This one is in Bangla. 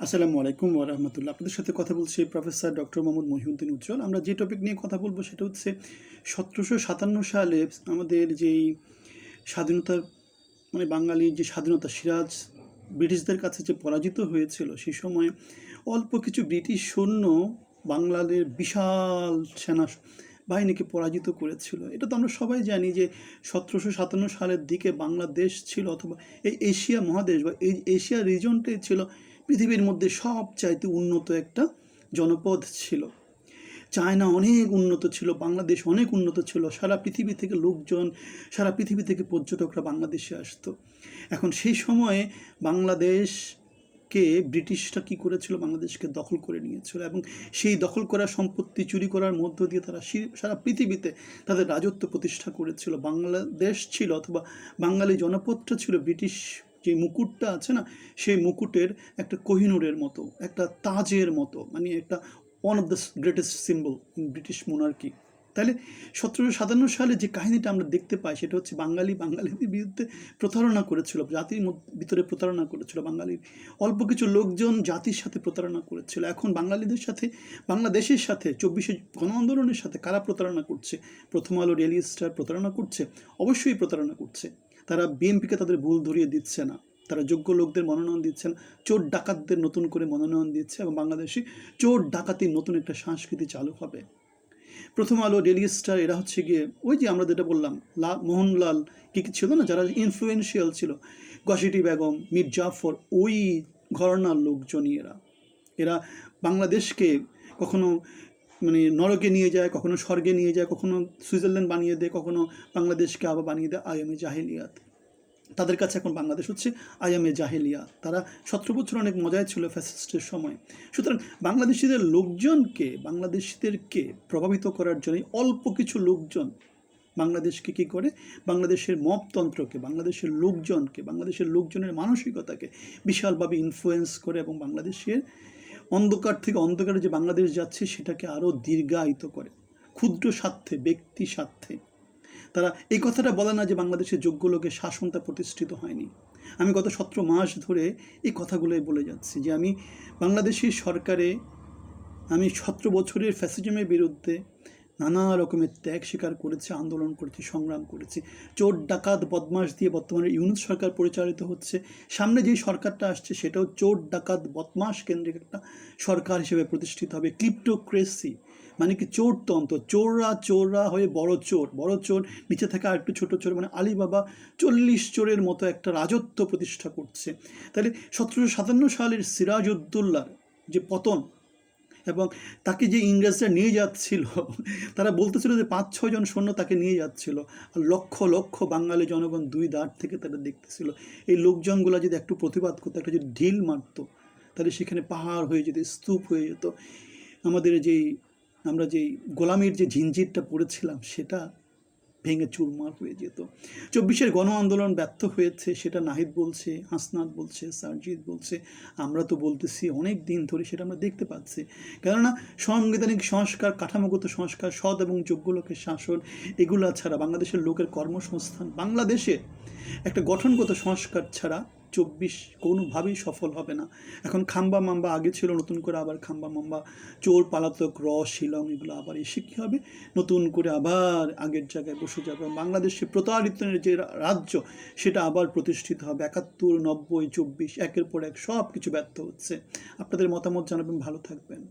আসসালামু আলাইকুম ওয়া রাহমাতুল্লাহ। আপনাদের সাথে কথা বলছি প্রফেসর ডক্টর মোহাম্মদ মহিউদ্দিন উজ্জ্বল। আমরা যে টপিক নিয়ে কথা বলবো সেটা হচ্ছে ১৭৫৭ সালে আমাদের যেই স্বাধীনতার বাঙালির যে স্বাধীনতা সিরাজ ব্রিটিশদের কাছে যে পরাজিত হয়েছিল, সেই সময় অল্প কিছু ব্রিটিশ সৈন্য বাংলাদেশ বিশাল সেনা বাহিনীকে পরাজিত করেছিল। এটা তো আমরা সবাই জানি যে ১৭৫৭ সালের দিকে বাংলাদেশ ছিল, অথবা এই এশিয়া মহাদেশ বা এই এশিয়া রিজনটাই ছিল পৃথিবীর মধ্যে সবচাইতে উন্নত একটা জনপদ ছিল। চায়না অনেক উন্নত ছিল, বাংলাদেশ অনেক উন্নত ছিল। সারা পৃথিবী থেকে লোকজন, সারা পৃথিবী থেকে পর্যটকরা বাংলাদেশে আসতো। এখন সেই সময়ে বাংলাদেশকে ব্রিটিশরা কী করেছিল, বাংলাদেশকে দখল করে নিয়েছিল, এবং সেই দখল করা সম্পত্তি চুরি করার মধ্য দিয়ে তারা সারা পৃথিবীতে তাদের রাজত্ব প্রতিষ্ঠা করেছিল। বাংলাদেশ ছিল, অথবা বাঙালি জনপদটা ছিল ব্রিটিশ যে মুকুটটা আছে না, সেই মুকুটের একটা কোহিনূরের মতো, একটা তাজের মতো, একটা one of the greatest symbol in British monarchy. তাহলে ১৭৫৭ সালে যে কাহিনীটা আমরা দেখতে পাই, সেটা হচ্ছে বাঙালিদের বিরুদ্ধে প্রতারণা করেছিল, জাতির ভিতরে প্রতারণা করেছিল। বাঙালির অল্প কিছু লোকজন জাতির সাথে প্রতারণা করেছিল। এখন বাঙালিদের সাথে, বাংলাদেশের সাথে ২৪শে গণ আন্দোলনের সাথে কারা প্রতারণা করছে? প্রথম আলো, ডেইলি স্টার প্রতারণা করছে, অবশ্যই প্রতারণা করছে। তারা বিএনপিকে তাদের ভুল ধরিয়ে দিচ্ছে না, তারা যোগ্য লোকদের মনোনয়ন দিচ্ছে না, চোর ডাকাতদের নতুন করে মনোনয়ন দিচ্ছে, এবং বাংলাদেশে চোর ডাকাতির নতুন একটা সংস্কৃতি চালু হবে। প্রথম আলো, ডেইলি স্টার এরা হচ্ছে গিয়ে ওই যে আমরা যেটা বললাম, মোহনলাল কি ছিল না, যারা ইনফ্লুয়েন্সিয়াল ছিল, গসিটি বেগম, মীর জাফর, ওই ঘরানার লোকজনই এরা বাংলাদেশকে কখনো নরকে নিয়ে যায়, কখনো স্বর্গে নিয়ে যায়, কখনো সুইজারল্যান্ড বানিয়ে দেয়, কখনো বাংলাদেশকে আবার বানিয়ে দেয় আইএমএ জাহেলিয়াত। তাদের কাছে এখন বাংলাদেশ হচ্ছে আইএমএ জাহেলিয়া। তারা ১৭ বছর অনেক মজায় ছিল ফ্যাসিস্টের সময়। সুতরাং বাংলাদেশিদেরকে প্রভাবিত করার জন্য অল্প কিছু লোকজন বাংলাদেশকে কী করে, বাংলাদেশের মপতন্ত্রকে, বাংলাদেশের লোকজনকে, বাংলাদেশের লোকজনের মানসিকতাকে বিশালভাবে ইনফ্লুয়েন্স করে, এবং বাংলাদেশের অন্ধকার থেকে অন্ধকারে যে বাংলাদেশ যাচ্ছে সেটাকে আরও দীর্ঘায়িত করে, ক্ষুদ্র স্বার্থে, ব্যক্তি স্বার্থে। তারা এই কথাটা বলে না যে বাংলাদেশের যোগ্য লোকের শাসনটা প্রতিষ্ঠিত হয়নি। আমি গত ১৭ মাস ধরে এই কথাগুলোই বলে যাচ্ছি যে আমি বাংলাদেশের সরকারে, আমি ১৭ বছরের ফ্যাসিজমের বিরুদ্ধে নানা রকমের ত্যাগ স্বীকার করেছি, আন্দোলন করেছি, সংগ্রাম করেছি। চোর ডাকাত বদমাশ দিয়ে বর্তমানে ইউনূস সরকার পরিচালিত হচ্ছে। সামনে যেই সরকারটা আসছে সেটাও চোর ডাকাত বদমাশ কেন্দ্রিক একটা সরকার হিসেবে প্রতিষ্ঠিত হবে। ক্রিপ্টোক্রেসি কি চোরতন্ত্র, চোররা হয়ে বড় চোর নিচে থেকে আরেকটু ছোট চোর, আলিবাবা ৪০ চোরের মতো একটা রাজত্ব প্রতিষ্ঠা করছে। তাহলে ১৭৫৭ সালের সিরাজউদ্দৌলার যে পতন, এবং তাকে যে ইংরেজরা নিয়ে যাচ্ছিল, তারা বলতেছিল যে ৫-৬ জন সৈন্য তাকে নিয়ে যাচ্ছিল, আর লক্ষ লক্ষ বাঙালি জনগণ দুই দাঁড় থেকে তারা দেখতেছিল। এই লোকজনগুলো যদি একটু প্রতিবাদ করতো, একটা যদি ঢিল মারতো, তাহলে সেখানে পাহাড় হয়ে যেত, স্তূপ হয়ে যেত। আমরা যেই গোলামির যে ঝিঞ্জিরটা পড়েছিলাম সেটা ভেঙে চুরমার হয়ে যেত। ২৪শের গণ আন্দোলন ব্যর্থ হয়েছে, সেটা নাহিদ বলছে, হাসনাত বলছে, সারজিৎ বলছে, আমরা তো বলতেছি অনেক দিন ধরে, সেটা আমরা দেখতে পাচ্ছি। কেননা সাংবিধানিক সংস্কার, কাঠামোগত সংস্কার, সৎ এবং যোগ্য লোকের শাসন, এগুলো ছাড়া বাংলাদেশের লোকের কর্মসংস্থান, বাংলাদেশে একটা গঠনগত সংস্কার ছাড়া ২৪ কোনোভাবেই সফল হবে না। এখন খাম্বা মাম্বা আগে ছিল, নতুন করে আবার খাম্বা মাম্বা, চোর পালাতক, শিলং, এগুলো আবার এসে কী হবে, নতুন করে আবার আগের জায়গায় বসে যাবে। বাংলাদেশে প্রতারিতের যে রাজ্য, সেটা আবার প্রতিষ্ঠিত হবে। ৭১, ৯০, ২৪ একের পর এক সব কিছু ব্যর্থ হচ্ছে। আপনাদের মতামত জানাবেন, ভালো থাকবেন।